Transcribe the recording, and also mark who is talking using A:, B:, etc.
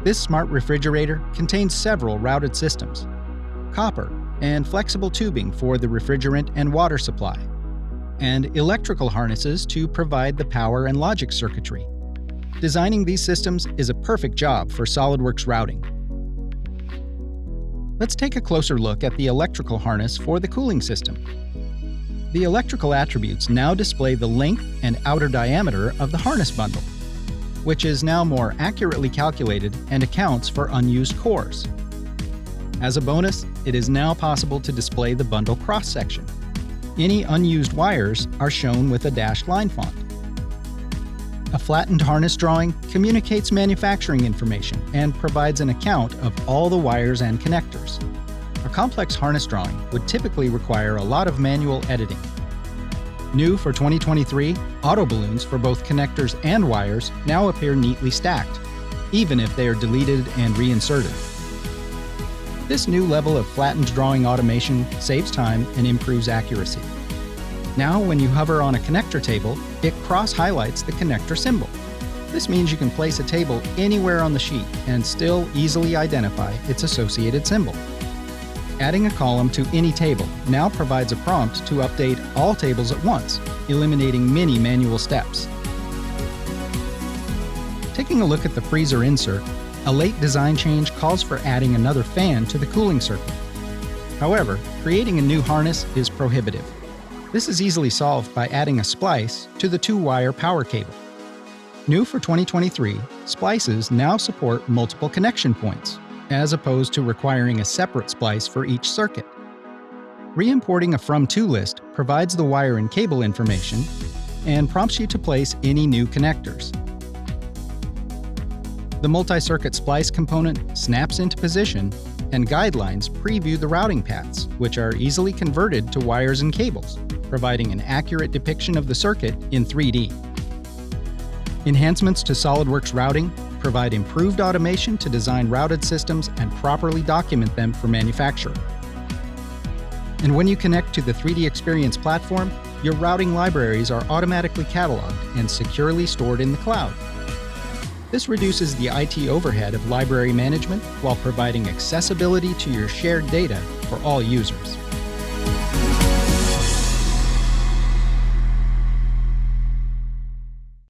A: This smart refrigerator contains several routed systems, copper and flexible tubing for the refrigerant and water supply, and electrical harnesses to provide the power and logic circuitry. Designing these systems is a perfect job for SOLIDWORKS routing. Let's take a closer look at the electrical harness for the cooling system. The electrical attributes now display the length and outer diameter of the harness bundle, which is now more accurately calculated and accounts for unused cores. As a bonus, it is now possible to display the bundle cross-section. Any unused wires are shown with a dashed line font. A flattened harness drawing communicates manufacturing information and provides an account of all the wires and connectors. A complex harness drawing would typically require a lot of manual editing. New for 2023, auto balloons for both connectors and wires now appear neatly stacked, even if they are deleted and reinserted. This new level of flattened drawing automation saves time and improves accuracy. Now, when you hover on a connector table, it cross-highlights the connector symbol. This means you can place a table anywhere on the sheet and still easily identify its associated symbol. Adding a column to any table now provides a prompt to update all tables at once, eliminating many manual steps. Taking a look at the freezer insert, a late design change calls for adding another fan to the cooling circuit. However, creating a new harness is prohibitive. This is easily solved by adding a splice to the 2-wire power cable. New for 2023, splices now support multiple connection points, as opposed to requiring a separate splice for each circuit. Re-importing a From-To list provides the wire and cable information and prompts you to place any new connectors. The multi-circuit splice component snaps into position, and guidelines preview the routing paths, which are easily converted to wires and cables, providing an accurate depiction of the circuit in 3D. Enhancements to SOLIDWORKS routing provide improved automation to design routed systems and properly document them for manufacture. And when you connect to the 3D Experience platform, your routing libraries are automatically cataloged and securely stored in the cloud. This reduces the IT overhead of library management while providing accessibility to your shared data for all users.